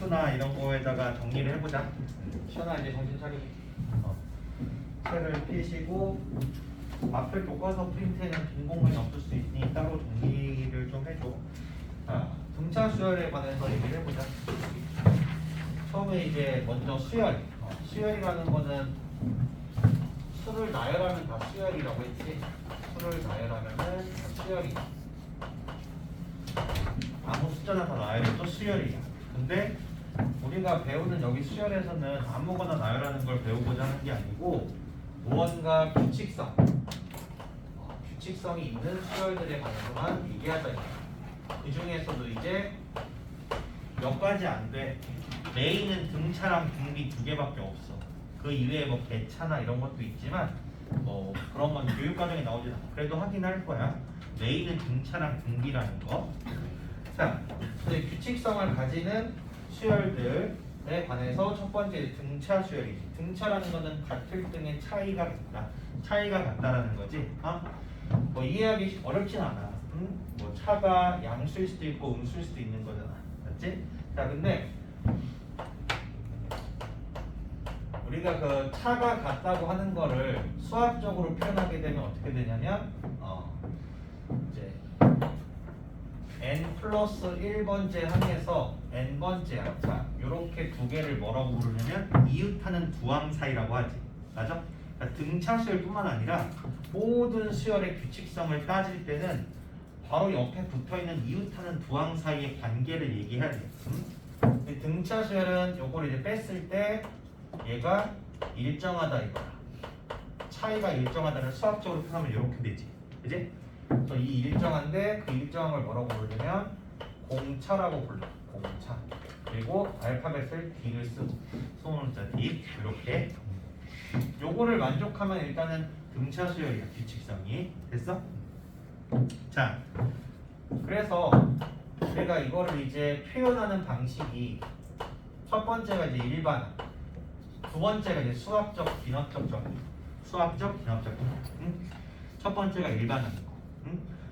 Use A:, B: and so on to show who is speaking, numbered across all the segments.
A: 노트나 이런 거에다가 정리를 해보자. 시원아 이제 정신 차리고 책을 펴시고 앞을 교과서 프린트에는 빈 공간이 없을 수 있으니 따로 정리를 좀 해줘. 자, 등차 수열에 관해서 얘기를 해보자. 처음에 이제 먼저 수열. 수열이라는 거는 수를 나열하면 다 수열이라고 했지. 수를 나열하면은 다 수열이야. 아무 숫자나 다 나열해도 수열이야. 근데 우리가 배우는 여기 수열에서는 아무거나 나열하는 걸 배우고자 하는 게 아니고 무언가 규칙성이 있는 수열들에 관해서만 얘기하자. 그 중에서도 이제 몇 가지 안 돼. 메인은 등차랑 등비 두 개밖에 없어. 그 이외에 뭐 배차나 이런 것도 있지만 뭐 그런 건 교육과정에 나오지 않아. 그래도 확인할 거야. 메인은 등차랑 등비라는 거. 자, 이제 규칙성을 가지는 수열들에 관해서 첫 번째 등차 수열이지. 등차라는 거는 같을 등의 차이가 같다. 차이가 같다라는 거지. 뭐 이해하기 어렵진 않아. 뭐 차가 양수일 수도 있고 음수일 수도 있는 거잖아. 맞지? 자, 근데 우리가 그 차가 같다고 하는 거를 수학적으로 표현하게 되면 어떻게 되냐면 이제 n 플러스 1번째 항에서 n번째 항. 자, 요렇게 두 개를 뭐라고 부르냐면 이웃하는 두항 사이라고 하지. 맞아? 그러니까 등차 수열뿐만 아니라 모든 수열의 규칙성을 따질 때는 바로 옆에 붙어있는 이웃하는 두항 사이의 관계를 얘기해야 돼. 등차 수열은 요걸 이제 뺐을 때 얘가 일정하다 이거야. 차이가 일정하다를 수학적으로 표현하면 이렇게 되지. 그지? 그래서 이 일정한데 그 일정한 걸 뭐라고 부르냐면 공차라고 불러. 공차. 그리고 알파벳을 D를 쓰고 소문자 D 이렇게. 요거를 만족하면 일단은 등차 수열이야. 규칙성이. 됐어? 자, 그래서 내가 이거를 이제 표현하는 방식이 첫 번째가 이제 일반항, 두 번째가 이제 수학적 기능적 정의. 수학적 기능적 정의. 첫 번째가 일반항이고.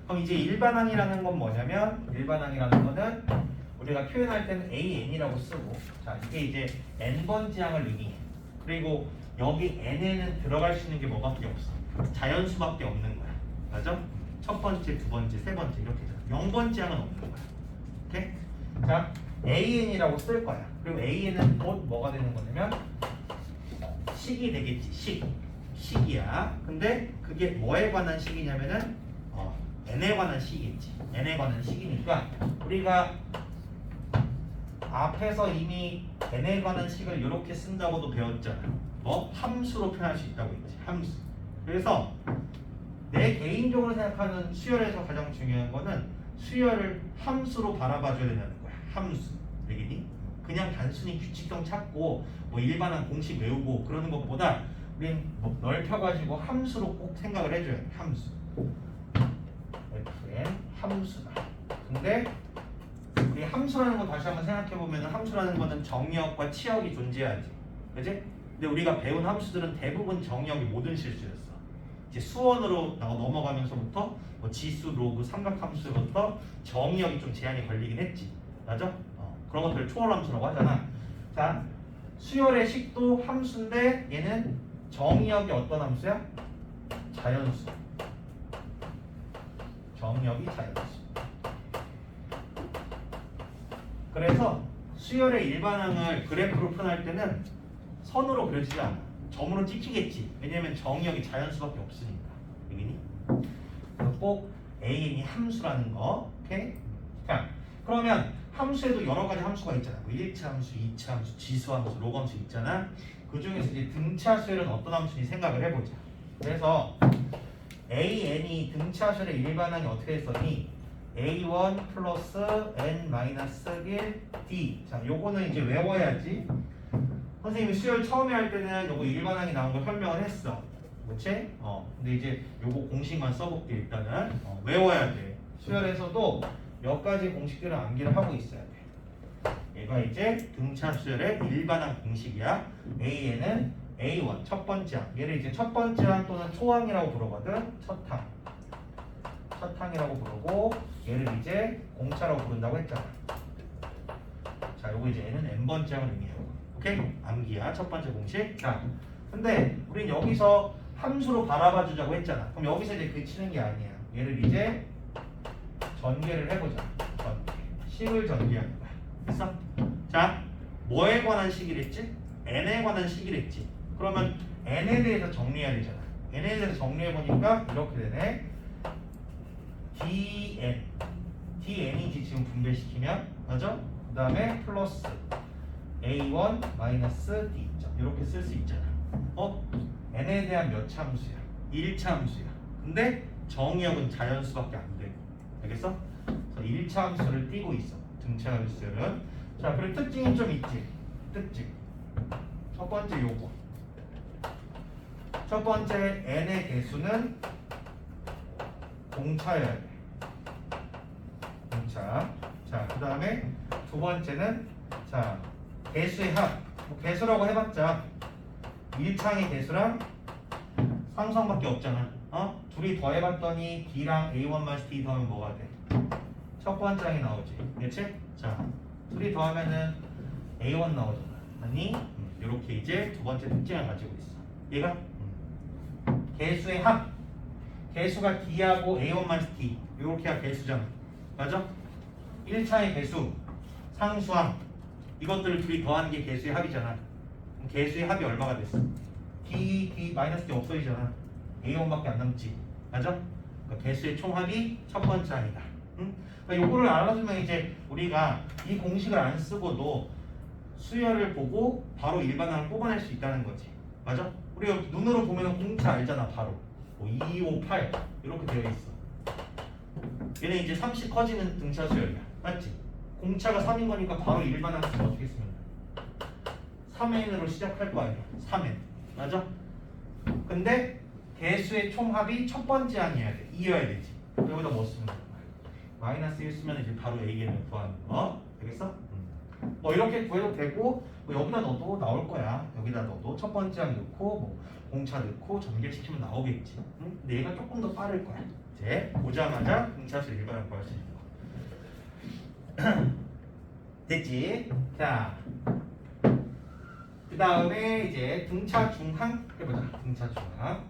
A: 그럼 이제 일반항이라는 건 뭐냐면 일반항이라는 거는 우리가 표현할 때는 AN이라고 쓰고, 자, 이게 이제 n번째 항을 의미해. 그리고 여기 n에는 들어갈 수 있는 게 뭐밖에 없어. 자연수밖에 없는 거야. 맞아? 첫 번째, 두 번째, 세 번째 이렇게 돼. 0번째 항은 없는 거야. 오케이? 자, AN이라고 쓸 거야. 그리고 AN은 곧 뭐가 되는 거냐면 식이 되겠지. 식이야. 근데 그게 뭐에 관한 식이냐면은 n에 관한 식이겠지. n에 관한 식이니까 우리가 앞에서 이미 n에 관한 식을 이렇게 쓴다고도 배웠잖아. 뭐 함수로 표현할 수 있다고 했지. 함수. 그래서 내 개인적으로 생각하는 수열에서 가장 중요한 거는 수열을 함수로 바라봐줘야 된다는 거야. 함수. 되겠니? 그냥 단순히 규칙성 찾고 뭐 일반한 공식 외우고 그러는 것보다 우린 뭐 넓혀가지고 함수로 꼭 생각을 해줘야 돼. 함수. fn 함수다. 근데 우리 함수라는 거 다시 한번 생각해보면 함수라는 거는 정의역과 치역이 존재하지. 그지? 근데 우리가 배운 함수들은 대부분 정의역이 모든 실수였어. 이제 수원으로 넘어가면서부터 뭐 지수, 로그, 삼각함수부터 정의역이 좀 제한이 걸리긴 했지. 맞아? 그런 것들을 초월함수라고 하잖아. 자, 수열의 식도 함수인데 얘는 정의역이 어떤 함수야? 자연수. 정의역이 자연수. 그래서 수열의 일반항을 그래프로 표현할 때는 선으로 그려지지 않아. 점으로 찍히겠지. 왜냐면 정의역이 자연수밖에 없으니까. 여기니? 꼭 AN이 함수라는 거. 오케이? 자, 그러면 함수에도 여러 가지 함수가 있잖아. 뭐 1차 함수, 2차 함수, 지수 함수, 로그 함수 있잖아. 그 중에서 이제 등차 수열은 어떤 함수인지 생각을 해보자. 그래서 AN이 등차 수열의 일반항이 어떻게 했었니? A1 플러스 N-1 D. 자, 요거는 이제 외워야지. 선생님이 수열 처음에 할 때는 요거 일반항이 나온 걸 설명을 했어. 그렇지? 근데 이제 요거 공식만 써볼게. 일단은 외워야 돼. 수열에서도 몇 가지 공식들을 암기를 하고 있어야 돼. 얘가 이제 등차 수열의 일반항 공식이야. A에는 A1 첫 번째 항. 얘를 이제 첫 번째 항 또는 초항이라고 부르거든. 첫 항이라고 부르고 얘를 이제 공차라고 부른다고 했잖아. 자, 요거 이제 얘는 n번째 항을 의미하고. 오케이? 암기야. 첫 번째 공식. 자, 근데 우린 여기서 함수로 바라봐 주자고 했잖아. 그럼 여기서 이제 그치는 게 아니야. 얘를 이제 전개를 해보자. 식을 전개하는 거야. 됐어? 자, 뭐에 관한 식이랬지? n에 관한 식이랬지. 그러면 n에 대해서 정리해야 되잖아. n에 대해서 정리해보니까 이렇게 되네. dn이지 지금 분배시키면. 맞아? 그 다음에 플러스 a1 마이너스 d 이렇게 쓸 수 있잖아. n에 대한 몇 차 함수야? 1차 함수야. 근데 정의역은 자연수밖에 안 되고. 알겠어? 그래서 1차 함수를 띄고 있어. 등차 함수는. 자, 그리고 특징이 좀 있지. 특징. 첫 번째 요거. 첫 번째 n의 개수는 공차여야 돼. 공차. 자, 그 다음에 두 번째는 자 개수의 합. 뭐 개수라고 해봤자 1창의 개수랑 상수항밖에 없잖아. 둘이 더해봤더니 D랑 A1 D 더하면 뭐가 돼? 첫 번째 항이 나오지. 그렇지? 자, 둘이 더하면은 A1 나오잖아. 아니? 이렇게 이제 두 번째 특징을 가지고 있어. 얘가 개수의 합. 개수가 D하고 A1 D. 이렇게가 개수잖아. 맞아? 1차의 개수, 상수항. 이것들을 둘이 더하는 게 개수의 합이잖아. 그럼 개수의 합이 얼마가 됐어? D 마이너스 D 없어지잖아. A1밖에 안 남지. 맞아? 그러니까 개수의 총합이 첫 번째 항이다. 응? 그러니까 요거를 알아두면 이제 우리가 이 공식을 안 쓰고도 수열을 보고 바로 일반항을 뽑아낼 수 있다는 거지. 맞아? 우리가 눈으로 보면 공차 알잖아. 바로 뭐 2, 5, 8 이렇게 되어 있어. 얘는 이제 30 커지는 등차 수열이야. 맞지? 공차가 3인 거니까 바로 일반항 쓰면 어떻게 쓰면 돼? 3n으로 시작할 거 아니야. 3n. 맞아? 근데 개수의 총합이 첫 번째 항이어야 돼. 이어야 되지. 여기다 뭐 쓰면 돼? 마이너스 1 쓰면 이제 바로 A를 구하는 거. 되겠어? 뭐 이렇게 구해도 되고 뭐 여기다 넣어도 나올 거야. 여기다 넣어도 첫 번째 항 넣고 뭐 공차 넣고 전개시키면 나오겠지. 응? 근데 얘가 조금 더 빠를 거야. 이제 보자마자 등차수 일반항 구할 수 있는 거. 됐지? 자, 그 다음에 이제 등차 중항 해보자. 등차 중항.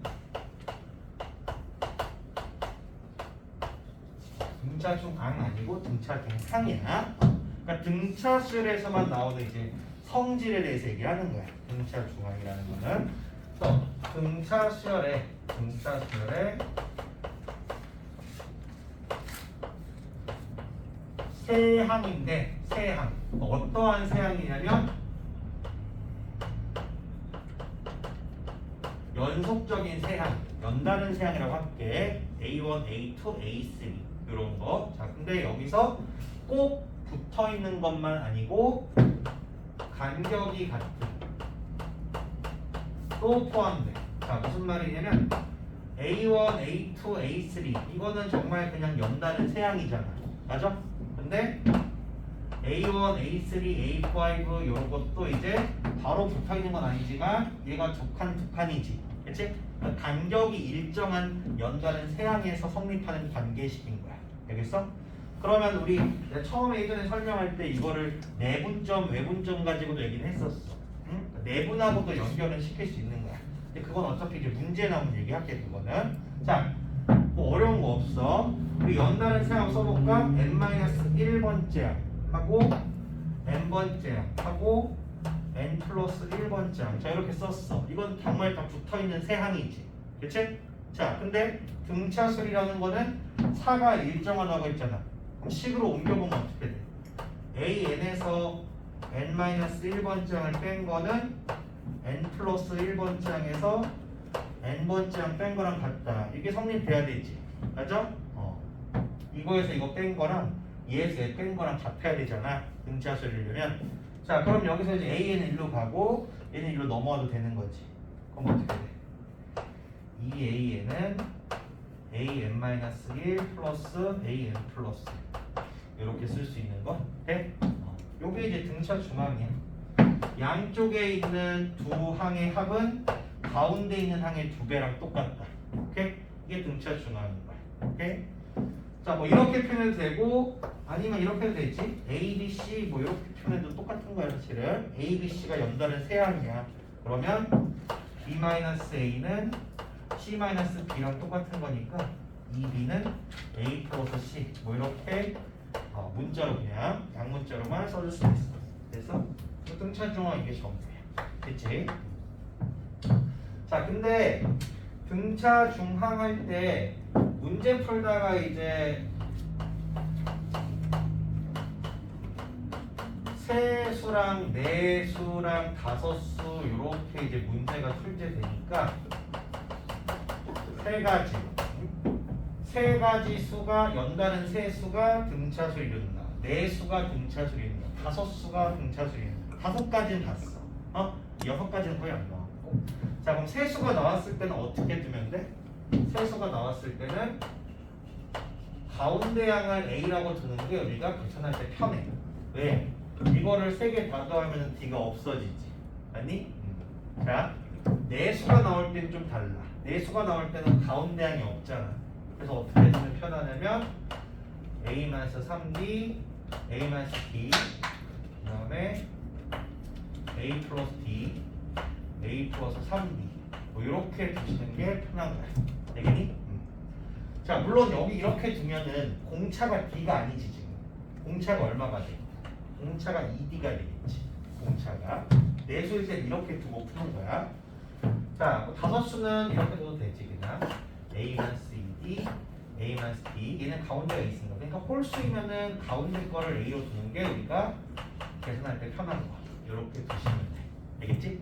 A: 등차 중항 아니고 등차 중항이야. 그러니까 등차 수열에서만 나오는 이제 성질에 대해서 얘기하는 거야. 등차 중항이라는 거는. 그래서 등차 수열에 세항인데 세항 어떠한 세항이냐면 연속적인 세항, 연다른 세항이라고 할게. A1, A2, A3 이런 거. 자, 근데 여기서 꼭 붙어 있는 것만 아니고 간격이 같은 또 포함돼. 자, 무슨 말이냐면 A1, A2, A3 이거는 정말 그냥 연다른 세항이잖아. 맞아? 근데 A1, A3, A5 이런 것도 이제 바로 붙어 있는 건 아니지만 얘가 두 칸이지. 그치? 그러니까 간격이 일정한 연다른 세항에서 성립하는 관계식인 거야. 알겠어? 그러면 우리 처음에 예전에 설명할 때 이거를 내분점, 외분점 가지고도 얘기를 했었어. 응? 내분하고도 연결은 시킬 수 있는 거야. 근데 그건 어차피 이제 문제 나오면 얘기할게. 그거는. 자, 뭐 어려운 거 없어. 우리 연다른 세항 써볼까? n-1번째 하고 n번째 하고 n 플러스 1번째 항. 자, 이렇게 썼어. 이건 정말 다 붙어있는 세항이지. 그치? 자, 근데 등차수이라는 거는 사가 일정하다고 했잖아. 그럼 식으로 옮겨보면 어떻게 돼? AN에서 n-1번째 항을 뺀 거는 n 플러스 1번째 항에서 n번째 항 뺀 거랑 같다. 이게 성립돼야 되지. 맞아? 이거에서 이거 뺀 거랑 얘에서 얘 뺀 거랑 같아야 되잖아. 등차수를 내려면. 자, 그럼 여기서 이제 AN은 일로 가고 얘는 일로 넘어와도 되는 거지. 그럼 어떻게 돼? 이 AN은 AN-1 플러스 AN 플러스 이렇게 쓸 수 있는 거 돼? 요게 요게 이제 등차 중앙이야. 양쪽에 있는 두 항의 합은 가운데 있는 항의 두 배랑 똑같다. 오케이? 이게 등차 중앙인 거야. 오케이? 자, 뭐 이렇게 표현해도 되고 아니면 이렇게 해도 되지. A, B, C 뭐 이렇게 표현해도 똑같은 거야 사실은. A, B, C가 연달은 세 항이야. 그러면 B-A는 C-B랑 똑같은 거니까 2B는 A 플러스 C 뭐 이렇게 문자로 그냥 양문자로만 써줄 수 있어. 그래서 등차 중앙 이게 정도야. 됐지? 자, 근데 등차 중항 할 때 문제 풀다가 이제 세 수랑 네 수랑 다섯 수 이렇게 이제 문제가 출제되니까 세 가지 수가 연다는 세 수가 등차수를 이룬다. 네 수가 등차수를 이룬다. 다섯 수가 등차수를 이룬다. 다섯 가지는 봤어. 여섯 가지는 거의 안 나왔고. 자, 그럼 세 수가 나왔을 때는 어떻게 두면 돼? 세 수가 나왔을 때는 가운데 양을 A라고 두는 게 우리가 계산할 때 편해. 왜? 이거를 세 개 다 더하면 D가 없어지지. 아니? 자, 네 수가 나올 때는 좀 달라. 네 수가 나올 때는 가운데 양이 없잖아. 그래서 어떻게 해주면 편하냐면 A-3D, A-D, 그 다음에 A 플러스 D, A 플러스 3D 뭐 이렇게 두시는 게 편한 거야. 되겠니? 자, 물론 여기 이렇게 두면은 공차가 D가 아니지 지금. 공차가 얼마가 돼? 공차가 2D가 되겠지. 공차가 네 수일 때 이렇게 두고 푸는 거야. 자, 다섯 수는 이렇게 둬도 되지 그냥. A-2D, A-D 얘는 가운데가 있으니까. 그러니까 홀수이면은 가운데 거를 A로 두는 게 우리가 계산할 때 편한 거. 이렇게 두시면 돼. 되겠지?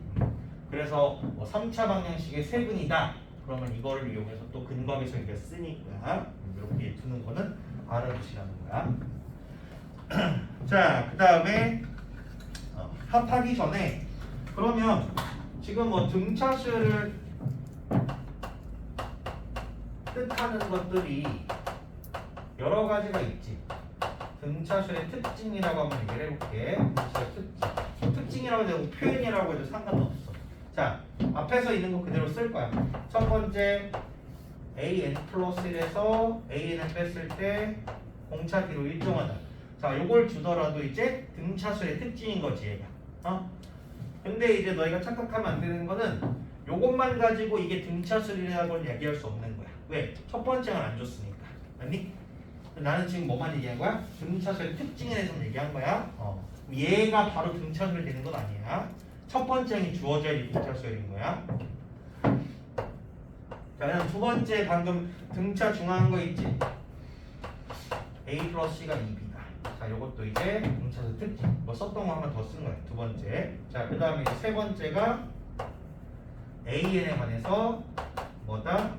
A: 그래서 뭐 3차 방정식의 세분이다. 그러면 이거를 이용해서 또 근거에서 이렇게 쓰니까 이렇게 두는 거는 알아두시라는 거야. 자, 그 다음에 합하기 전에 그러면 지금 뭐 등차수를 뜻하는 것들이 여러 가지가 있지. 등차수의 특징이라고 한번 얘기를 해볼게. 등차수의 특징. 특징이라고 해도 표현이라고 해도 상관없어. 자, 앞에서 있는 거 그대로 쓸 거야. 첫 번째 AN 플러스 1에서 AN을 뺐을 때 공차 D로 일정하다. 자, 요걸 주더라도 이제 등차수의 특징인 거지 얘가. 근데 이제 너희가 착각하면 안 되는 거는 요것만 가지고 이게 등차수라고는 얘기할 수 없는 거야. 왜? 첫 번째는 안 줬으니까. 아니? 나는 지금 뭐만 얘기한 거야? 등차수의 특징에 대해서 얘기한 거야. 얘가 바로 등차수를 되는 건 아니야. 첫 번째는 주어져야 등차수인 거야. 자, 그럼 두 번째 방금 등차 중앙한 거 있지? A 플러스 C가 2B다. 자, 요것도 이제 등차수 특징. 뭐 썼던 거 하나 더 쓴 거야. 두 번째. 자, 그 다음에 이제 세 번째가 AN에 관해서 뭐다?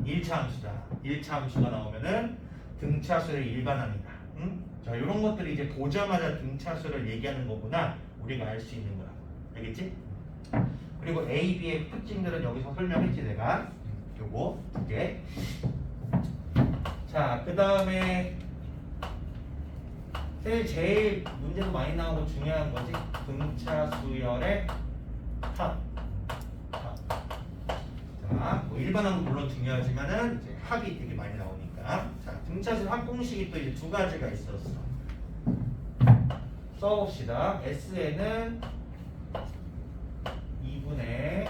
A: 1차 함수다. 1차 함수가 나오면은 등차수의 일반항이다. 응? 자, 이런 것들이 이제 보자마자 등차수를 얘기하는 거구나. 우리가 알 수 있는 거라. 알겠지? 그리고 A, B의 특징들은 여기서 설명했지 내가. 요거 두 개. 자, 그 다음에 제일 문제도 많이 나오고 중요한 거지. 등차수열의 합. 자, 뭐 일반항도 물론 중요하지만은 이제 합이 되게 많이 나오니까. 자, 등차수 합 공식이 또 이제 두 가지가 있었어. 써봅시다. S에는 2분의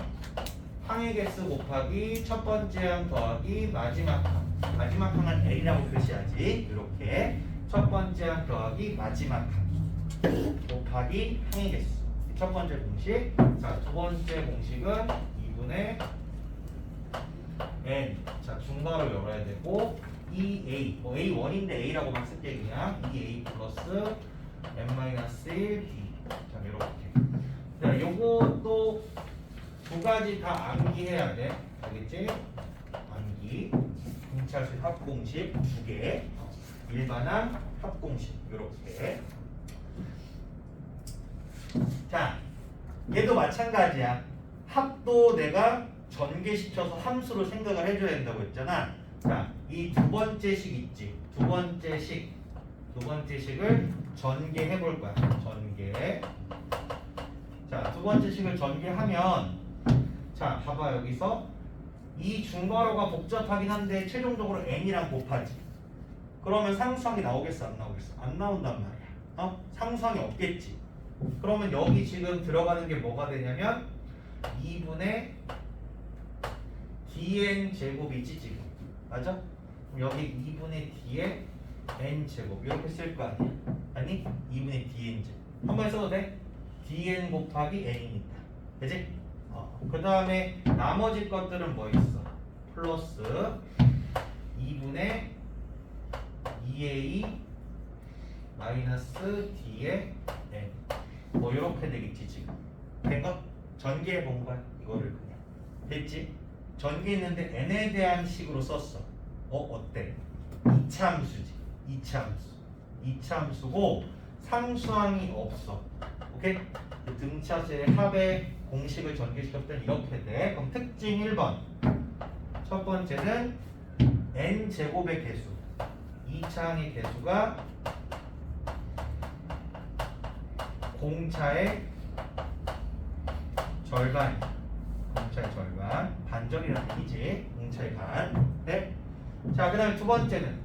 A: 항의 개수 곱하기 첫 번째 항 더하기 마지막 항. 마지막 항은 L이라고 표시하지. 이렇게 첫 번째 항 더하기 마지막 항 곱하기 항의 개수. 첫 번째 공식. 자, 두 번째 공식은 2분의 N. 자, 중괄호 열어야 되고 2A. 뭐 A1인데 A라고만 쓸게 그냥. 2A 플러스 n-1d. 자, 이렇게. 자, 요것도 두 가지 다 암기해야 돼. 알겠지? 암기. 등차수 합공식 두 개. 일반항 합공식 이렇게. 자, 얘도 마찬가지야. 합도 내가 전개시켜서 함수로 생각을 해줘야 된다고 했잖아. 자, 이 두 번째 식 있지. 두 번째 식. 두 번째 식을 전개해 볼 거야. 전개. 자, 두 번째 식을 전개하면 자, 봐봐 여기서 이 중괄호가 복잡하긴 한데 최종적으로 n이랑 곱하지. 그러면 상수항이 나오겠어 안 나오겠어? 안 나온단 말이야. 상수항이 없겠지. 그러면 여기 지금 들어가는 게 뭐가 되냐면 2분의 dn 제곱이지 지금. 맞아? 그럼 여기 2분의 d의 n 제곱 이렇게 쓸 거 아니야? 아니 2분의 dn 제곱 한 번에 써도 돼? dn 곱하기 n이니까. 그지? 그 다음에 나머지 것들은 뭐 있어? 플러스 2분의 2a 마이너스 d의 n 뭐 이렇게 되겠지 지금. 된 거? 전개해 본 거야 이거를 그냥. 됐지? 전개했는데 n에 대한 식으로 썼어. 어때? 이차함수지. 이차함수고 상수항이 없어. 오케이? 등차수의 합의 공식을 전개시켰을 때 이렇게 돼. 그럼 특징 1번. 첫 번째는 n 제곱의 개수. 2차항의 개수가 공차의 절반. 공차의 절반. 반절이라는 얘기지. 공차의 반. 네? 자, 그 다음에 두 번째는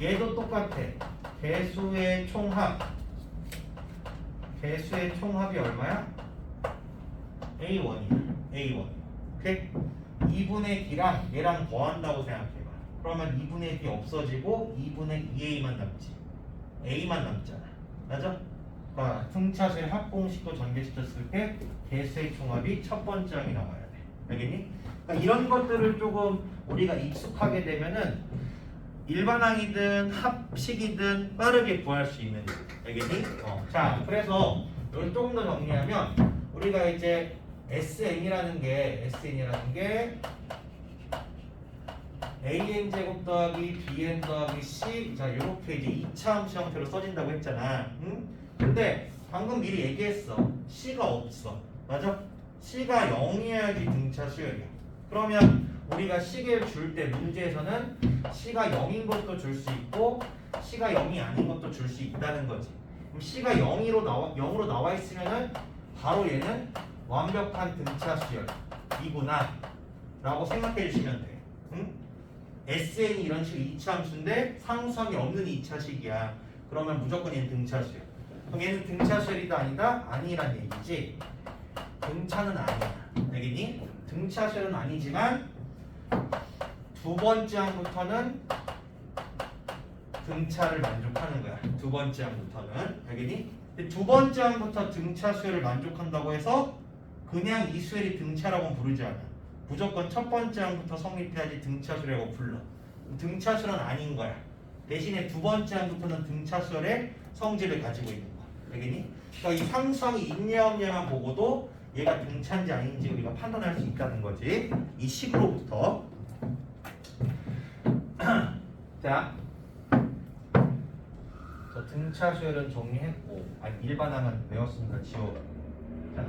A: 얘도 똑같아. 개수의 총합. 개수의 총합이 얼마야? A1이야. A1. 오케이? 2분의 D랑 얘랑 더한다고 생각해봐. 그러면 2분의 D 없어지고 2분의 2A만 남지. A만 남잖아. 맞아? 등차수의 합공식도 전개시켰을 때 개수의 총합이 첫 번째 항이 나와야 돼. 알겠니? 그러니까 이런 것들을 조금 우리가 익숙하게 되면은 일반항이든 합식이든 빠르게 구할 수 있는 거. 알겠니? 자, 그래서 이걸 조금 더 정리하면 우리가 이제 SN이라는 게 AN 제곱 더하기 BN 더하기 C 자 이렇게 이제 2차 함수 형태로 써진다고 했잖아. 응? 근데 방금 미리 얘기했어. C가 없어. 맞아? C가 0이어야지 등차 수열이야. 그러면 우리가 C를 줄 때 문제에서는 C가 0인 것도 줄 수 있고 C가 0이 아닌 것도 줄 수 있다는 거지. 그럼 C가 0으로 나와 있으면은 바로 얘는 완벽한 등차 수열이구나 라고 생각해 주시면 돼. 응? SN이 이런 식으로 2차 함수인데 상수항이 없는 2차식이야. 그러면 무조건 얘는 등차 수열. 그럼 얘는 등차 수열이다 아니다? 아니란 얘기지. 등차는 아니야. 알겠니? 등차 수열은 아니지만 두 번째 항부터는 등차를 만족하는 거야. 두 번째 항부터는. 알겠니? 근데 두 번째 항부터 등차 수열을 만족한다고 해서 그냥 이 수열이 등차라고 부르지 않아. 무조건 첫 번째 항부터 성립해야지 등차 수열이라고 불러. 등차 수열은 아닌 거야. 대신에 두 번째 항부터는 등차 수열의 성질을 가지고 있는 거야. 알겠니? 그러니까 이 상수항이 있냐 없냐만 보고도 얘가 등차인지 아닌지 우리가 판단할 수 있다는 거지. 이 식으로부터. 자, 저 등차 수열은 정리했고, 일반항은 외웠으니까 지워. 자,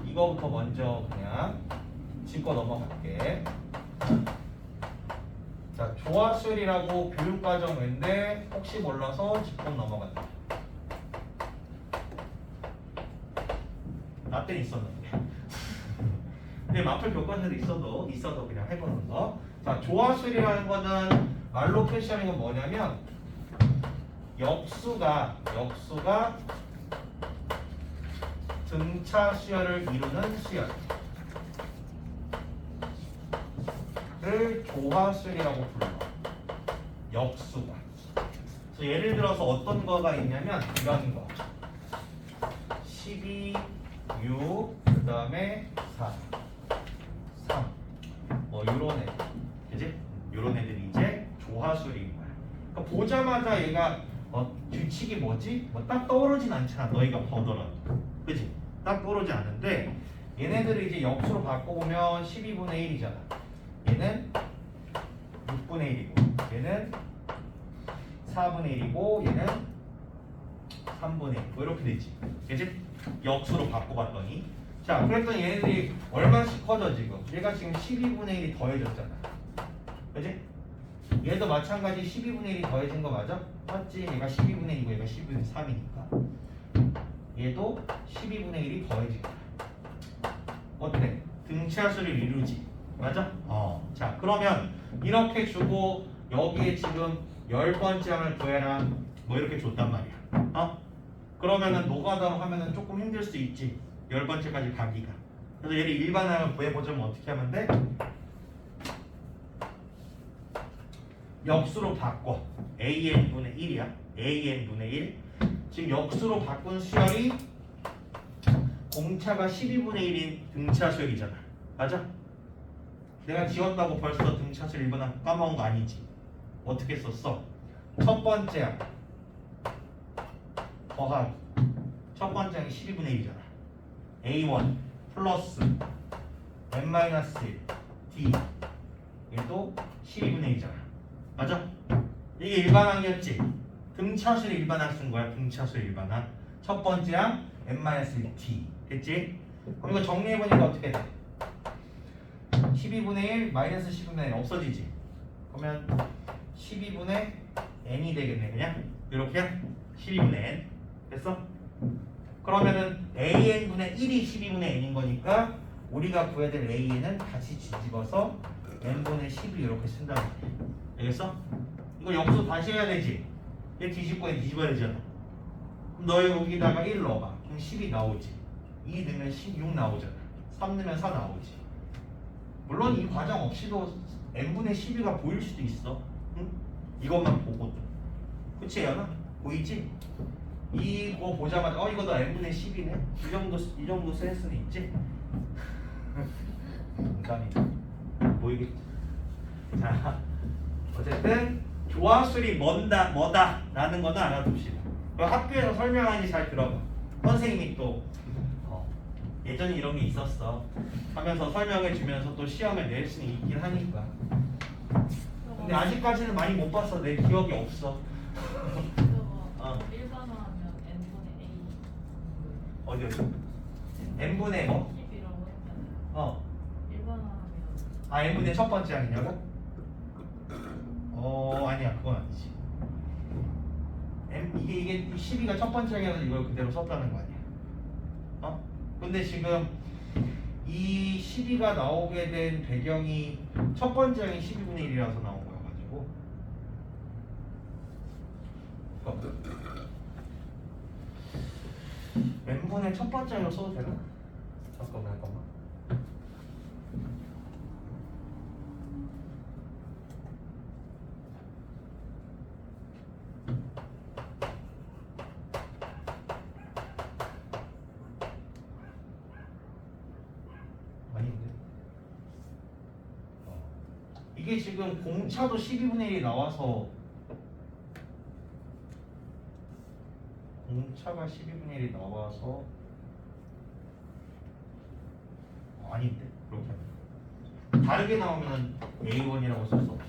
A: 이거부터 먼저 그냥 짚고 넘어갈게. 자, 조화수열이라고 교육과정 외인데 혹시 몰라서 짚고 넘어간다. 나 때는 있었는데. 근데 마플 교과서에도 있어도 그냥 해보는 거. 자, 조화수열이라는 거는 말로 표시하는 건 뭐냐면 역수가 등차 수열을 이루는 수열을 조화수열이라고 불러. 역수가. 그래서 예를 들어서 어떤 거가 있냐면 이런 거. 12, 6, 그 다음에 4, 3. 뭐 요런 애들. 그지? 요런 애들이 이제 조화수열인 거야. 그러니까 보자마자 얘가 규칙이 뭐지? 딱 떠오르진 않잖아. 너희가 보더라도. 그지? 딱 떠오르지 않은데 얘네들을 이제 역수로 바꿔보면 12분의 1이잖아. 얘는 6분의 1이고 얘는 4분의 1이고 얘는 3분의 1. 뭐 이렇게 되지. 그치? 역수로 바꿔봤더니 자, 그랬더니 얘네들이 얼마씩 커져 지금? 얘가 지금 12분의 1이 더해졌잖아. 그지? 얘도 마찬가지 12분의 1이 더해진 거 맞아? 맞지? 얘가 12분의 1이고 얘가 12분의 3이니까 얘도 12분의 1이 더해진 거야. 어때? 등차수를 이루지. 맞아? 자 그러면 이렇게 주고 여기에 지금 10번째 항을 구해라 뭐 이렇게 줬단 말이야. 그러면은 노가다 하면은 조금 힘들 수 있지. 10번째까지 가기가. 그래서 얘를 일반항을 구해보자면 어떻게 하면 돼? 역수로 바꿔. AN분의 1이야. AN분의 1. 지금 역수로 바꾼 수열이 공차가 12분의 1인 등차 수열이잖아. 맞아? 내가 지웠다고 벌써 등차 수열 일반항 까먹은 거 아니지? 어떻게 썼어? 첫 번째 더하기 첫 번째 항이 12분의 1이잖아. A1 플러스 n-1 D 얘도 12분의 1이잖아. 맞아? 이게 일반항이었지? 등차수를 일반항 쓴 거야. 등차수 일반항. 첫 번째 항 n-1 D 됐지? 그럼 이거 정리해보니까 어떻게 돼? 12분의 1 마이너스 10분의 1 없어지지? 그러면 12분의 n이 되겠네. 그냥 이렇게 12분의 n 됐어? 그러면은 an분의 1이 12분의 n인 거니까 우리가 구해야 될 an은 다시 뒤집어서 n분의 10을 이렇게 쓴다는 거야. 알겠어? 이거 역수 다시 해야 되지? 얘 뒤집고 얘 뒤집어야 되잖아. 그럼 너 여기다가 1 넣어봐. 그럼 10이 나오지. 2 넣으면 16 나오잖아. 3 넣으면 4 나오지. 물론 이 과정 없이도 n분의 12가 보일 수도 있어. 응? 이것만 보고도. 그치 연아? 보이지? 이거 보자마자 이거 너 n분의 10이네? 이 정도 센스는 있지? 농담이다. 보이겠지? 자 어쨌든 조합술이 뭐다 라는 거는 알아둡시다. 학교에서 설명하니 잘 들어봐. 선생님이 또 예전에 이런 게 있었어 하면서 설명해 주면서 또 시험에 낼 수는 있긴 하니까. 근데 아직까지는 많이 못 봤어. 내 기억이 없어.
B: 일반화하면 n분의 a
A: 어디 n분의 뭐?
B: 10이라고 했잖아요. 일반화하면
A: n분의 첫 번째 항이냐고? 아니야 그건 아니지. 이게 12가 첫 번째 항이라서 이걸 그대로 썼다는 거 아니야? 근데 지금 이 12가 나오게 된 배경이 첫 번째 항이 12분의 1이라서 나온 거여가지고 n분의 첫 번째 항으로 써도 되나? 잠깐만 아닌데 이게 지금 공차도 12분의 1이 나와서 공차가 12분의 1이 나와서 아닌데 그렇게 하면 다르게 나오면 A1이라고 쓸 수 없어.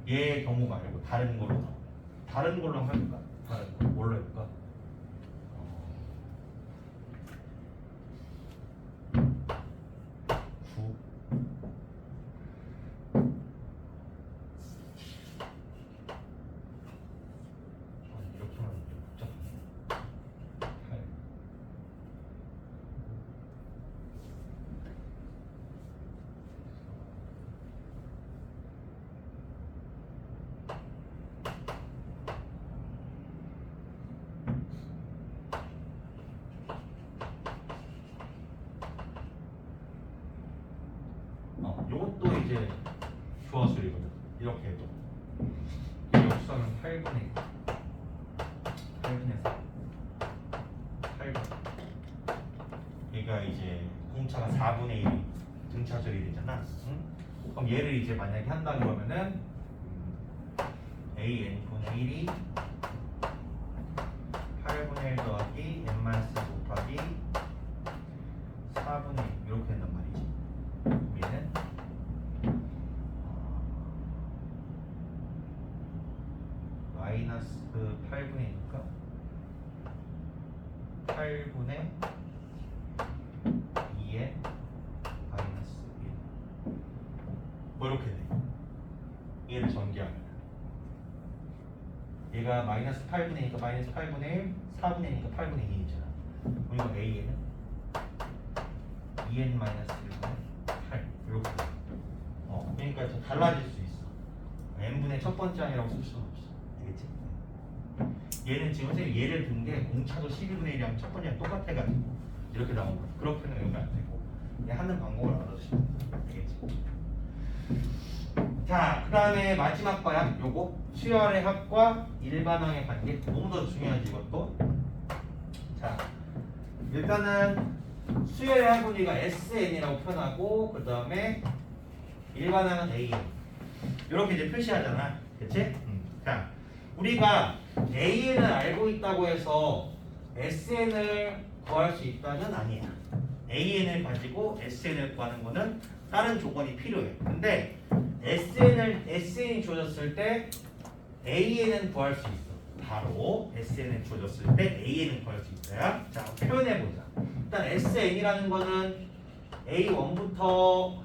A: 얘의 경우 말고 다른 걸로 나와. 다른 걸로 한번 해볼까? 다른 거 뭘로 해볼까? 이렇게 하면 복잡하네. 8 요것도 이제 주어술이거든. 이렇게 해도 역수하면 8분의 4 8분 얘가 이제 공차가 4분의 1이 등차절이 되잖아. 응? 그럼 얘를 이제 만약에 한다 그러면은 AN분의 1이 8분의 1 더하기 n-4 곱하기 4분의 1 이렇게 된단 말이지. 얘는 마이너스 8분의 1이니까 8분의 2에 마이너스 1 뭐 이렇게 돼. 얘를 전개하면 얘가 마이너스 8분의 2니까 마이너스 8분의 1, 4분의 2니까 8분의 2이잖아. 그리고 A에는 2n 마이너스 1분의 8 이렇게. 그러니까 좀 달라질 수 있어. n분의 첫 번째 항이라고 쓸 수는 없어. 알겠지? 얘는 지금 선생님 얘를 든 게 공차도 11분의 1이랑 첫 번째랑 똑같아가지고 이렇게 나온 거야. 그렇게는 외우면 안 되고 얘 하는 방법을 알아주시면 돼. 알겠지? 자, 그 다음에 마지막 거야. 요거 수열의 합과 일반항의 관계. 너무 더 중요하지 이것도. 자, 일단은 수열의 합은 우리가 SN이라고 표현하고 그 다음에 일반항은 AN 이렇게 이제 표시하잖아. 그치? 자, 우리가 AN을 알고 있다고 해서 SN을 구할 수 있다는 아니야. AN을 가지고 SN을 구하는 거는 다른 조건이 필요해. 근데 SN이 주어졌을 때 AN은 구할 수 있어. 바로 SN이 주어졌을 때 AN을 구할 수 있어요. 자, 표현해보자. 일단 SN이라는 거는 A1부터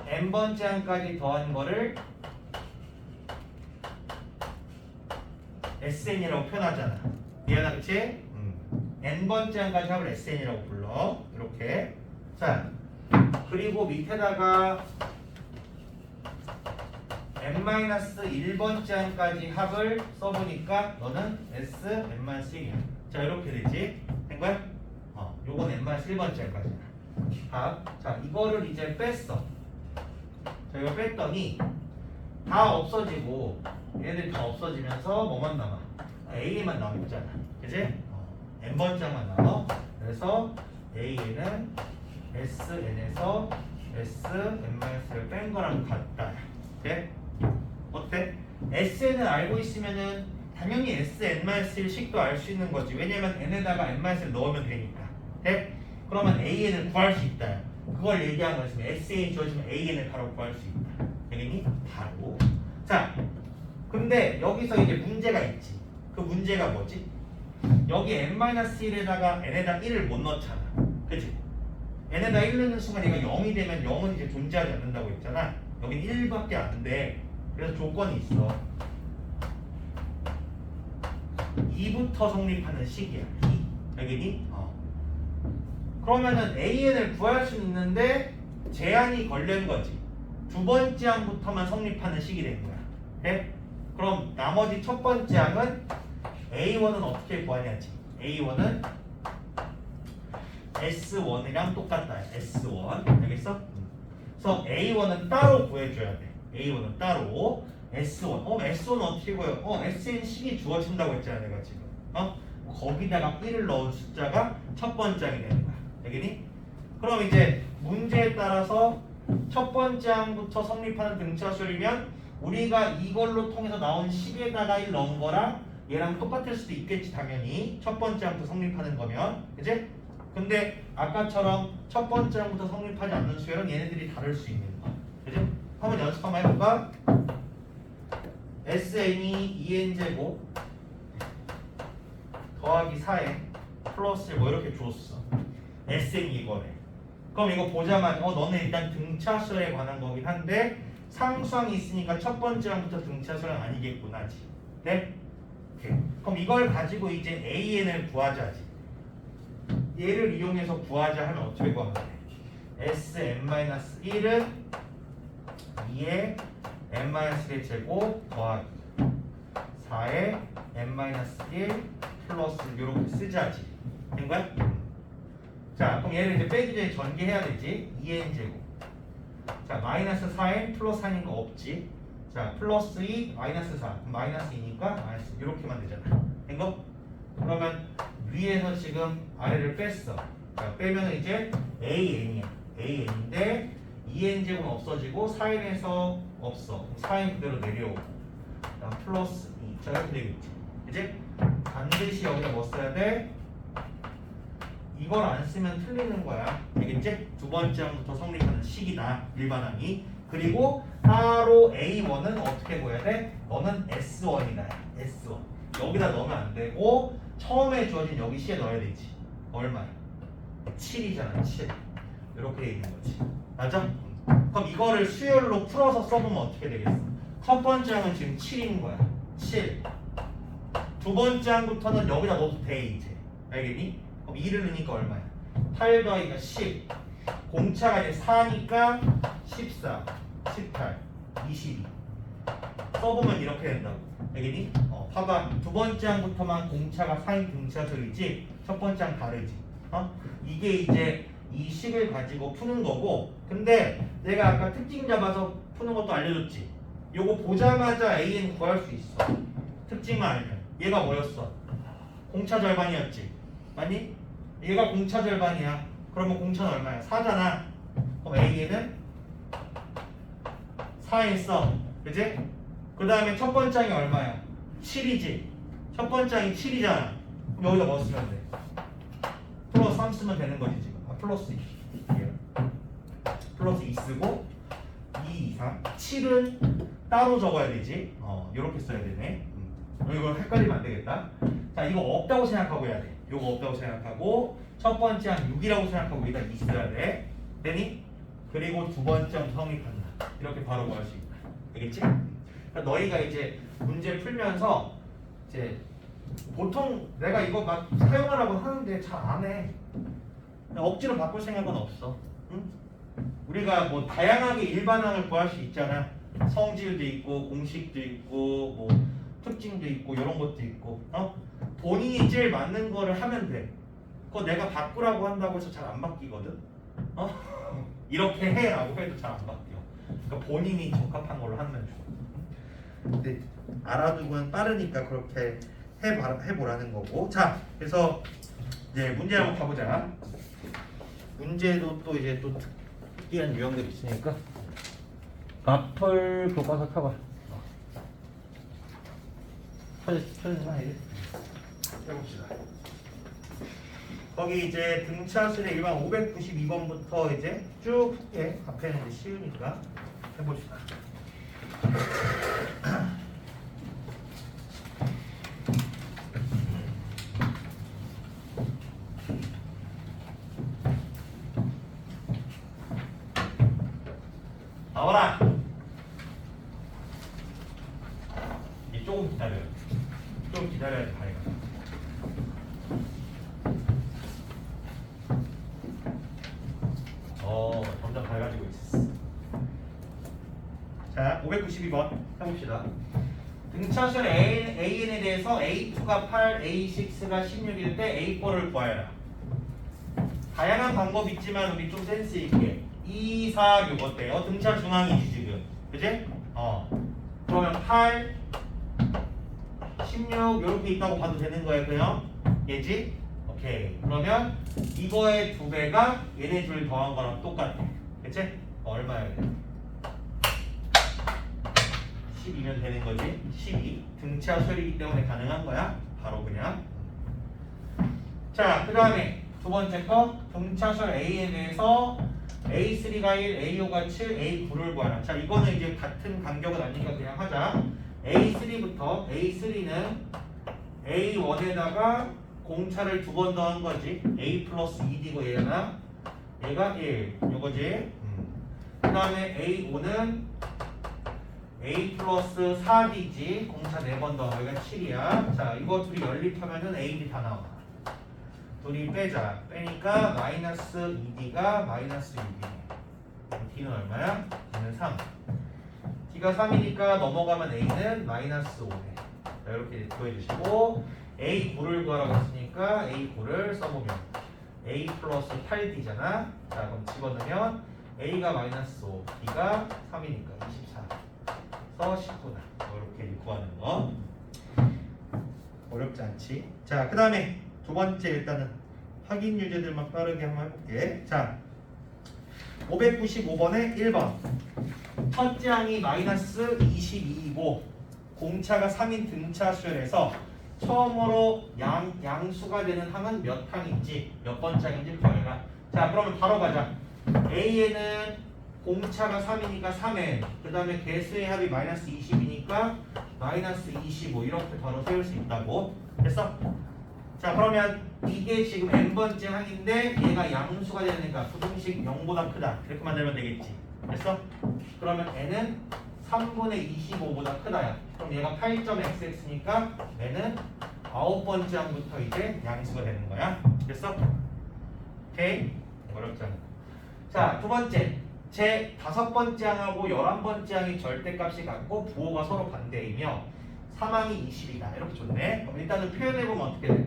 A: n번째 항까지 더한 거를 SN이라고 표현하잖아. 미안하 그치? n번째 항까지 합을 SN이라고 불러. 이렇게. 자, 그리고 밑에다가 n-1번째 항까지 합을 써보니까 너는 Sn-1이야. 자, 이렇게 되지? 된 거야? 요건 n-1번째 항까지야. 합. 자, 이거를 이제 뺐어. 자, 이거 뺐더니 다 없어지고 얘네들이 다 없어지면서 뭐만 남아? A만 남았잖아. 그치? n번째만 남아. 그래서 A는 SN에서 Sn-를 뺀 거랑 같다. 오케이? 어때? SN을 알고 있으면은 당연히 Sn-1식도 알 수 있는 거지. 왜냐면 n에다가 n-을 넣으면 되니까. 오케이? 그러면 AN을 구할 수 있다. 그걸 얘기한 거였으면 SN이 주어지면 AN을 바로 구할 수 있다. 되겠니? 바로. 자, 근데 여기서 이제 문제가 있지. 그 문제가 뭐지? 여기 n-1에다가 n에다 1을 못 넣잖아. 그치? n에다 1 넣는 순간 얘가 0이 되면 0은 이제 존재하지 않는다고 했잖아. 여긴 1밖에 안 돼. 그래서 조건이 있어. 2부터 성립하는 식이야. 2. 알겠니? 그러면은 AN을 구할 수는 있는데 제한이 걸린 거지. 두 번째 항부터만 성립하는 식이 되는 거야. 네? 그럼 나머지 첫 번째 항은 A1은 어떻게 구하냐지. A1은 S1이랑 똑같다. S1. 알겠어? 그래서 A1은 따로 구해줘야 돼. A1은 따로. S1. S1은 어떻게 구해요? SN 식이 주어진다고 했잖아. 내가 지금. 거기다가 1을 넣은 숫자가 첫 번째 항이 되는 거야. 알겠니? 그럼 이제 문제에 따라서 첫 번째 항부터 성립하는 등차수열이면 우리가 이걸로 통해서 나온 식에다가 1 넣은 거랑 얘랑 똑같을 수도 있겠지. 당연히 첫 번째 항부터 성립하는 거면. 그치? 근데 아까처럼 첫 번째 항부터 성립하지 않는 수열은 얘네들이 다를 수 있는 거야. 그치? 한번 연습 한번 해볼까? SN이 2n제곱 더하기 4n 플러스 뭐 이렇게 줬어. SN이 이거래. 그럼 이거 보자마자 너는 일단 등차수열에 관한 거긴 한데 상수항이 있으니까 첫 번째 항부터 등차수열은 아니겠구나지. 네? 오케이. 그럼 이걸 가지고 이제 AN을 구하자지. 얘를 이용해서 구하자 하면 어떻게 구하면 돼? Sn-1은 2의 n-1의 제곱 더하기 4의 n-1 플러스 이렇게 쓰자지. 된 거야? 자, 그럼 얘를 이제 빼기 전에 전개해야 되지. 2n 제곱. 자, 마이너스 4n 플러스 4인 거 없지. 자, 플러스 2 마이너스 4. 마이너스 2니까 마이너스 이렇게만 되잖아. 된 거? 그러면 위에서 지금 아래를 뺐어. 자, 빼면 이제 AN이야. AN인데 2n 제곱은 없어지고 4n에서 없어. 4n 그대로 내려오고. 그다음 플러스 2. 자, 이렇게 되겠지. 이제 반드시 여기다 뭐 써야 돼? 이걸 안 쓰면 틀리는 거야. 알겠지? 두 번째 항부터 성립하는 식이다. 일반항이. 그리고 따로 A1은 어떻게 보여야 돼? 너는 S1이다. S1. 여기다 넣으면 안 되고 처음에 주어진 여기 C에 넣어야 되지. 얼마야? 7이잖아. 7. 이렇게 돼 있는 거지. 맞아? 그럼 이거를 수열로 풀어서 써보면 어떻게 되겠어? 첫 번째 항은 지금 7인 거야. 7. 두 번째 항부터는 여기다 넣어도 돼 이제. 알겠니? 그럼 2를 넣으니까 얼마야? 8 더하기가 10. 공차가 이제 4니까 14, 18, 22. 써보면 이렇게 된다고. 알겠니? 봐봐. 두 번째 항부터만 공차가 4인 등차수이지 첫 번째 항 다르지. 이게 이제 이 식을 가지고 푸는 거고, 근데 내가 아까 특징 잡아서 푸는 것도 알려줬지. 요거 보자마자 AN 구할 수 있어. 특징만 알면. 얘가 뭐였어? 공차 절반이었지. 맞니? 얘가 공차 절반이야. 그러면 공차는 얼마야? 4잖아. 그럼 AN은 4했어. 그지? 그 다음에 첫 번째 항이 얼마야? 7이지. 첫 번째 항이 7이잖아. 그럼 여기다 뭐 쓰면 돼? 플러스 3 쓰면 되는 거지 지금. 플러스 2. 플러스 2 쓰고 2, 2, 3. 7은 따로 적어야 되지. 요렇게 써야 되네. 이거 헷갈리면 안 되겠다. 자, 이거 없다고 생각하고 해야 돼. 이거 없다고 생각하고 첫 번째 항 6이라고 생각하고 여기다 2 써야 돼. 되니? 그리고 두 번째 항 성립한다. 이렇게 바로 구할 수 있다. 알겠지? 그러니까 너희가 이제 문제 풀면서 이제 보통 내가 이거 막 사용하라고 하는데 잘 안 해. 억지로 바꿀 생각은 없어. 응? 우리가 뭐 다양하게 일반항을 구할 수 있잖아. 성질도 있고 공식도 있고 뭐 특징도 있고 이런 것도 있고. 본인이 제일 맞는 거를 하면 돼. 그거 내가 바꾸라고 한다고 해서 잘 안 바뀌거든. 이렇게 해라고 해도 잘 안 바뀌어. 그러니까 본인이 적합한 걸로 하면 좋아. 근데 알아두면 빠르니까 그렇게 해보라는 거고. 자, 그래서 이제 문제 한번 가보자. 문제도 또 이제 또 특이한 유형들이 있으니까 마플 교과서 펴봐. 펴주시면 해봅시다. 거기 이제 등차수의 일반 592번부터 이제 쭉 풀게. 앞에는 이제 쉬우니까 해봅시다. 나와라. 이제 조금 기다려요. 좀 기다려야지 가리가. 점점 밝아지고 있어. 자, 592번 해봅시다. 등차수 AN에 대해서 A2가 8, A6가 16일 때 A4를 구하여라. 다양한 방법이 있지만 우리 좀 센스 있게 2, 4, 6 어때요? 등차 중앙이지 지금. 그지? 그러면 8, 16 이렇게 있다고 봐도 되는 거예요, 그냥? 얘지? 오케이. 그러면 이거의 2배가 얘네 둘 더한 거랑 똑같아. 그치? 얼마야 돼? 12면 되는 거지? 12. 등차 수열이기 때문에 가능한 거야. 바로 그냥. 자, 그 다음에 두 번째 거 등차 수열 A에 대해서 A3가 1, A5가 7, A9를 구하라. 자, 이거는 이제 같은 간격은 아니니까 그냥 하자. A3부터 A3는 A1에다가 공차를 2번 더한 거지. A 플러스 2D고 얘가 1. 요거지. 그 다음에 A5는 A 플러스 4D지. 공차 4번 더한 거. 여기가 7이야. 자, 이거 둘이 연립하면은 A, D 다 나와. 둘이 빼자. 빼니까 마이너스 2D가 마이너스 6이네. D는 얼마야? D는 3. D가 3이니까 넘어가면 A는 마이너스 5네. 자, 이렇게 구해주시고 A9를 구하라고 했으니까 A9를 써보면 A 플러스 8D잖아. 자, 그럼 집어넣으면 A가 마이너스 5, D가 3이니까 24. 그래서 19다. 이렇게 구하는 거. 어렵지 않지? 자, 그 다음에 두 번째 일단은 확인 유제들만 빠르게 한번 해볼게. 자, 595번에 1번. 첫째 항이 마이너스 22이고 공차가 3인 등차 수열에서 처음으로 양수가 되는 항은 몇 항인지 몇 번째 항인지 구해라. 자, 그러면 바로 가자. A에는 공차가 3이니까 3n, 그 다음에 개수의 합이 마이너스 20이니까 마이너스 25 이렇게 바로 세울 수 있다고. 됐어? 자, 그러면 이게 지금 n번째 항인데 얘가 양수가 되니까 부등식 0보다 크다. 이렇게 만들면 되겠지. 됐어? 그러면 n은 3분의 25보다 크다야. 그럼 얘가 8.xx니까 n은 9번째 항부터 이제 양수가 되는 거야. 됐어? 오케이? 어렵지 않아. 자, 두 번째. 제 5번째 항하고 11번째 항이 절대값이 같고 부호가 서로 반대이며 사망이 20이다. 이렇게 줬네. 그럼 일단은 표현해보면 어떻게 돼?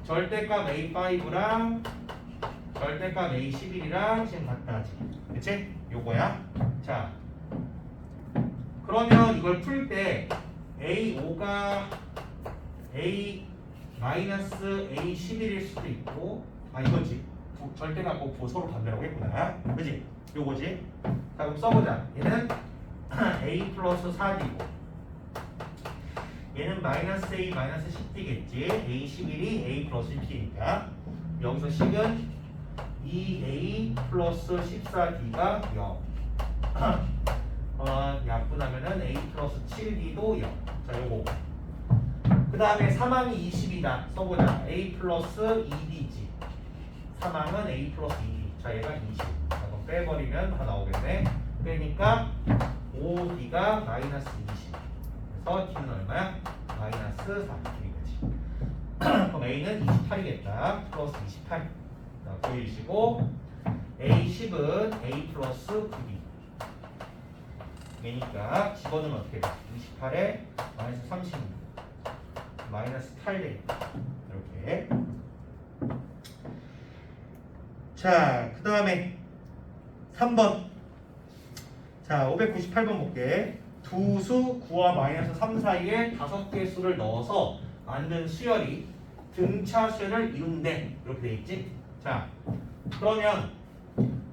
A: 절대값 A5랑 절대값 A11이랑 지금 같다 하지. 그치? 요거야. 자, 그러면 이걸 풀 때 A5가 A-A11일 수도 있고, 아 이거지. 절대값과 부호 서로 반대라고 했구나. 그치? 요거지. 자, 그럼 써보자. 얘는 A 플러스 4D고 얘는 마이너스 A 마이너스 10D겠지. A11이 A 플러스 10D니까 여기서 10은 2A 플러스 14D가 0 약분하면은 A 플러스 7D도 0. 자, 요거 그 다음에 사망이 20이다 써보자. A 플러스 2D지. 사망은 A 플러스 2D. 자, 얘가 20. 자, 그럼 빼버리면 다 나오겠네. 그러니까 5D가 마이너스 20. 그래서 D는 얼마야? 마이너스 4D까지. 그럼 A는 28이겠다. 플러스 28. 자, 보이시고 A10은 A 플러스 9D. 그러니까 집어넣으면 어떻게 돼? 28에 마이너스 36. 마이너스 8돼. 이렇게. 자, 그 다음에 3번. 자, 598번 볼게. 두 수 9와 마이너스 3 사이에 5개의 수를 넣어서 만든 수열이 등차수열을 이룬대. 이렇게 돼 있지? 자, 그러면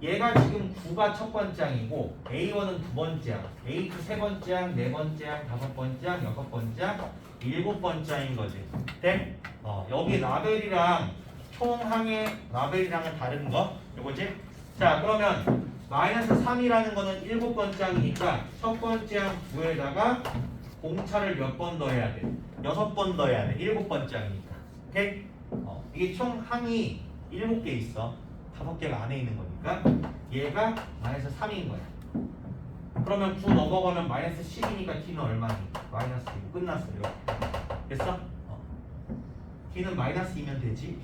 A: 얘가 지금 9가 첫 번째 항이고 A1은 두 번째 항, A2 세 번째 항, 네 번째 항, 다섯 번째 항, 여섯 번째 항, 일곱 번째 항인 거지. 네? 여기 라벨이랑 총항의 라벨이랑은 다른 거 이거지? 자, 그러면 마이너스 3이라는 거는 일곱 번째 항이니까 첫 번째 항 9에다가 공차를 몇 번 더해야 돼? 6번 더해야 돼. 일곱 번째 항이니까. 오케이? 이게 총 항이 7개 있어. 5개가 안에 있는 거니까 얘가 마이너스 3인 거야. 그러면 9 넘어가면 마이너스 10이니까 D는 얼마니? 마이너스 2고 끝났어. 이렇게. 됐어? D는 마이너스 2면 되지.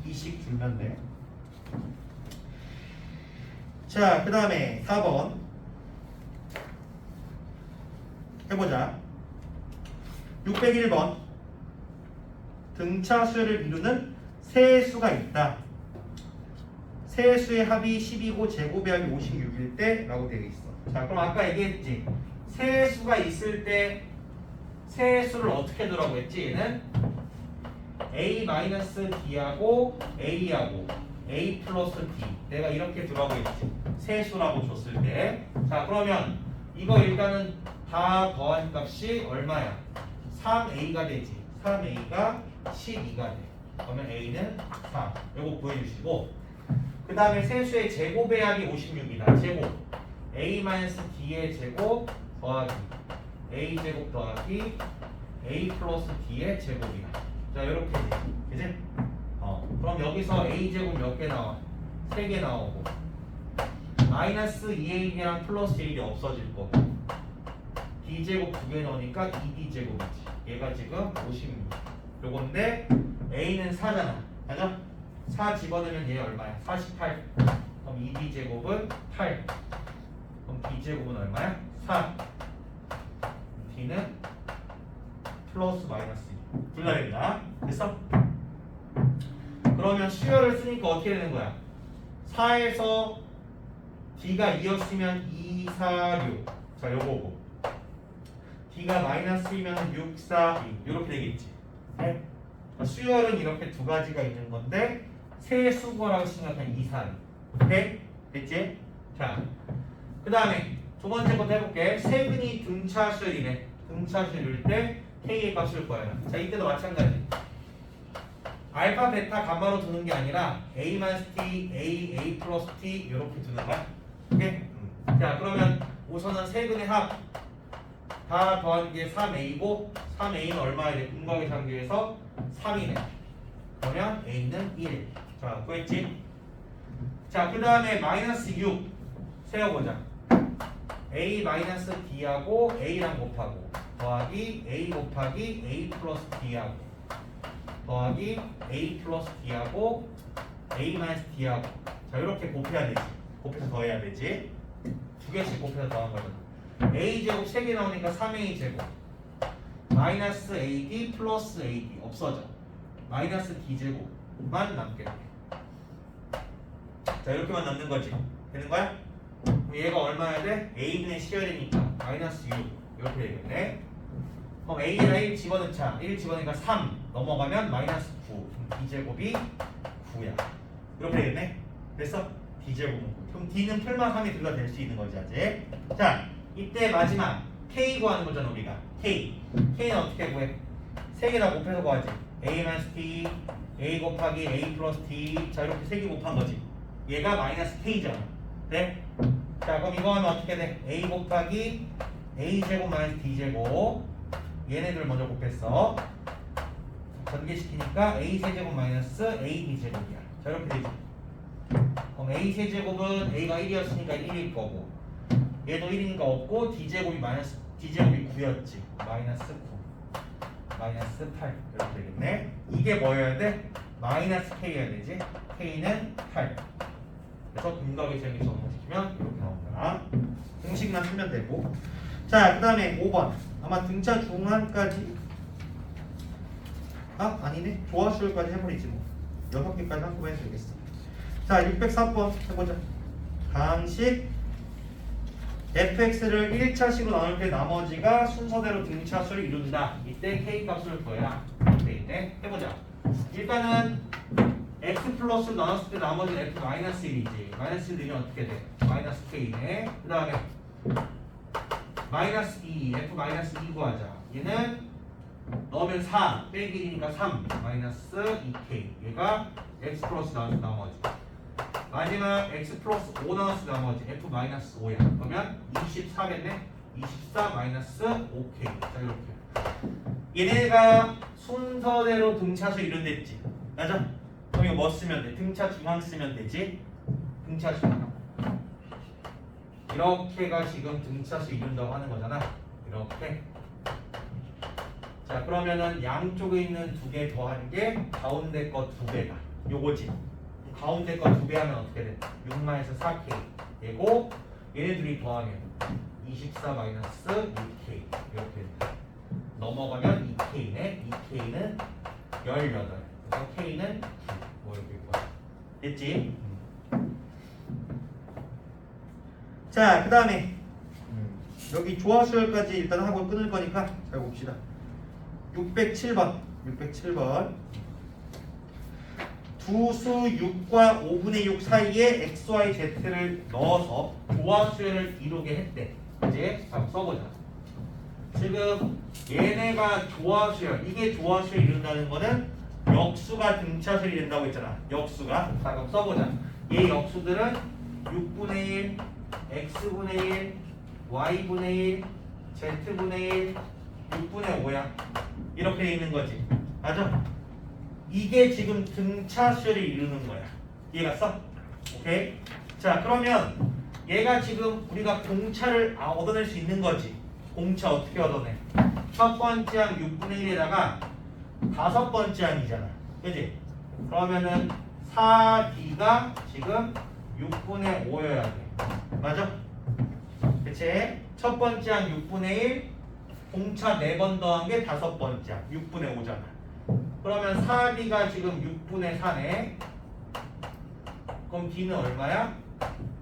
A: 2씩 줄면 돼. 자, 그 다음에 4번 해보자. 601번 등차수열을 이루는 세 수가 있다. 세 수의 합이 10이고 제곱의 합이 56일 때 라고 되어 있어. 자, 그럼 아까 얘기했지. 세 수가 있을 때 세 수를 어떻게 두라고 했지? 얘는 A-D하고 A하고 A 플러스 D 내가 이렇게 두라고 했지. 세 수라고 줬을 때. 자, 그러면 이거 일단은 다 더한 값이 얼마야? 3A가 되지. 3A가 12가 돼. 그러면 A는 4. 요거 구해주시고 그 다음에 세수의 제곱의 합이 56이다. 제곱 A-D의 제곱 더하기 A 제곱 더하기 A 플러스 D의 제곱이야. 자, 이렇게 돼. 그치? 그럼 여기서 A 제곱 몇 개 나와? 3개 나오고 마이너스 2A랑 플러스 1이 없어질 거고 D 제곱 2개 넣으니까 2D 제곱이지. 얘가 지금 56. 요건데 A는 4잖아. 맞아? 4 집어넣으면 얘 얼마야? 48. 그럼 2D 제곱은 8. 그럼 D 제곱은 얼마야? 4. D는 플러스 마이너스 2. 둘 다 됩니다. 됐어? 그러면 수열을 쓰니까 어떻게 되는 거야? 4에서 D가 2였으면 2, 4, 6. 자, 요거고. D가 마이너스 2면 6, 4, 2. 이렇게 되겠지. 네? 수열은 이렇게 두 가지가 있는 건데 세 수거라고 생각하면 2, 4. 오케이? 됐지? 자, 그 다음에 두 번째 것도 해볼게. 세근이 등차수열이네. 등차수열일 때 K의 값을 구하라. 자, 이때도 마찬가지. 알파, 베타, 감마로 두는 게 아니라 A-T, A 플러스 T 이렇게 두는 거야. 오케이? 자, 그러면 우선은 세근의 합 다 더한 게 3A고 3A는 얼마야 돼? 분각의 상규에서 3이네. 그러면 A는 1. 자, 구했지? 자, 그 다음에 마이너스 6 세어보자. a-d하고 a랑 곱하고 더하기 a 곱하기 a 플러스 d하고 더하기 a 플러스 d하고 a 마이너스 d하고 자 이렇게 곱해야 되지. 곱해서 더해야 되지. 두 개씩 곱해서 더한 거잖아. a제곱 3개 나오니까 3a제곱 마이너스 ad 플러스 ad 없어져. 마이너스 d제곱만 남게 돼. 자 이렇게만 남는 거지. 되는 거야? 그럼 얘가 얼마야 돼? a분의 씌어야 되니까 마이너스 6 이렇게 되겠네. 그럼 a에다 1 집어넣자. 1 집어넣으니까 3 넘어가면 마이너스 9 그럼 d제곱이 9야. 이렇게 되겠네. 그래서 d제곱은 9. 그럼 d는 풀만 3이 둘 다 될 수 있는 거지 아직. 자 이때 마지막 k 구하는 거잖아 우리가. k는 어떻게 구해? 3개 다 곱해서 구하지. a-t a 곱하기 a 플러스 t 자 이렇게 3개 곱한 거지. 얘가 마이너스 k잖아. 네? 자 그럼 이거 하면 어떻게 돼? a 곱하기 a제곱 마이너스 d제곱 얘네들 먼저 곱했어. 전개시키니까 a 세제곱 마이너스 a d제곱이야. 자 이렇게 되지. 그럼 a 세제곱은 a가 1이었으니까 1일 거고 얘도 1이니까 없고 d제곱이 마이너스 d제곱이 9였지. 마이너스 9 마이너스 8 이렇게 되겠네. 이게 뭐여야 돼? 마이너스 k여야 되지. k는 8. 그래서 분각의 제곱이 적용시키면 이렇게 나온다. 공식만 쓰면 되고. 자 그 다음에 5번 아마 등차 중앙까지 아니네. 조화수열까지 해버리지 뭐. 6개까지 한꺼번에 해도 되겠어. 자 604번 해보자. 강식 fx를 1차식으로 나눌 때 나머지가 순서대로 등차수를 이룬다. 이때 k 값을 구해라. 이렇게 있네. 해보자. 일단은 x 플러스 나눴을 때 나머지는 f 마이너스 1이지. 마이너스 1이면 어떻게 돼? 마이너스 k네. 그 다음에 마이너스 2 f 마이너스 2 구하자. 얘는 넣으면 4 빼기 1이니까 3 마이너스 2k 얘가 x 플러스 나눠서 나머지 마지막 x 플러스 5 나눠서 나머지 f 마이너스 5야. 그러면 24겠네. 24 마이너스 5k 자 이렇게 얘네가 순서대로 등차수 이룬댔지. 맞아? 그럼 이거 뭐 쓰면 돼? 등차 중앙 쓰면 되지. 등차 중앙 이렇게가 지금 등차수 이룬다고 하는 거잖아. 이렇게. 자 그러면은 양쪽에 있는 두 개 더한 게 가운데 거 두 배다. 요거지. 가운데 거 두 배 하면 어떻게 돼? 6마이너스 4k 되고 얘네들이 더하면 24 마이너스 6k 이렇게 돼. 넘어가면 2k네. 2k는 18 그래서 k는 9 뭐 이렇게 있고 됐지? 자 그 다음에 여기 조화수열까지 일단 하고 끊을 거니까 잘 봅시다. 607번 두수 6과 5분의 6 사이에 x, y, z를 넣어서 조화수열을 이루게 했대. 이제 한번 써보자. 지금 얘네가 조화수열 이게 조화수열 이룬다는 거는 역수가 등차수열이 된다고 했잖아. 역수가. 자 그럼 써보자. 얘 역수들은 6분의 1 x분의 1 y분의 1 z분의 1 6분의 5야. 이렇게 돼 있는 거지. 맞아? 이게 지금 등차수열을 이루는 거야. 이해갔어? 오케이? 자 그러면 얘가 지금 우리가 공차를 얻어낼 수 있는 거지. 공차 어떻게 얻어내? 첫 번째 항 6분의 1에다가 다섯 번째 항이잖아. 그지? 그러면은 4d가 지금 6분의 5여야 돼. 맞아? 그치? 첫 번째 항 6분의 1 공차 4번 더한 게 다섯 번째 항 6분의 5잖아. 그러면 4d가 지금 6분의 4네. 그럼 d는 얼마야?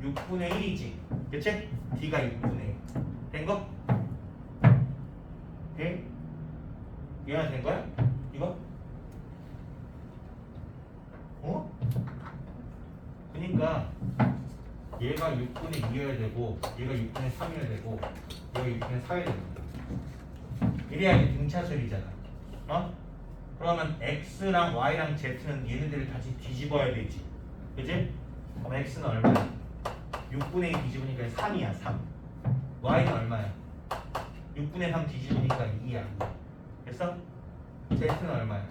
A: 6분의 1이지. 그치? d가 6분의 1. 된 거? 오케이? 이해가 된 거야? 이거? 어? 그니까 얘가 6분의 2여야 되고 얘가 6분의 3이어야 되고 얘가 6분의 4여야 되는 거야. 이래야 이게 등차수열이잖아. 어? 그러면 x랑 y랑 z는 얘네들을 다시 뒤집어야 되지. 그치? 그럼 x는 얼마야? 6분의 2 뒤집으니까 3이야 3. y는 얼마야? 6분의 3 뒤집으니까 2야. 됐어? z는 얼마야?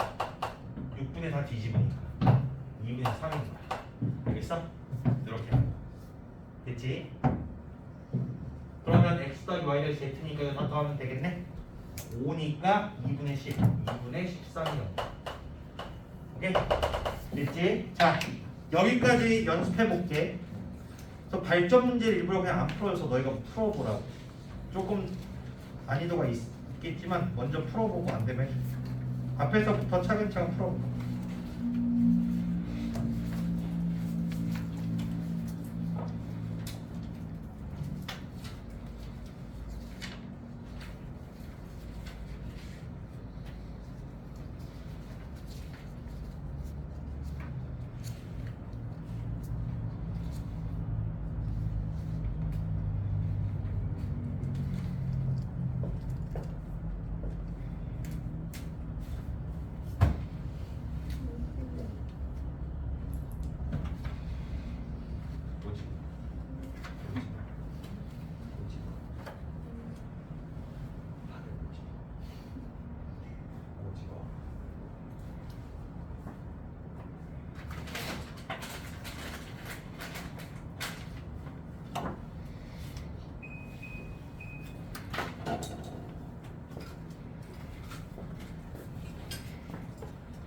A: 6분의 4 뒤집으니까 2분의 3인 거야. 알겠어? 이렇게. 됐지? 그러면 y-z니까 이거 더하면 되겠네. 5니까 2분의 10, 2분의 13이요. 오케이? 됐지? 자, 여기까지 연습해볼게. 그래서 발전 문제를 일부러 그냥 안 풀어서 너희가 풀어보라고. 조금 난이도가 있겠지만 먼저 풀어보고 안 되면 앞에서부터 차근차근 풀어보고.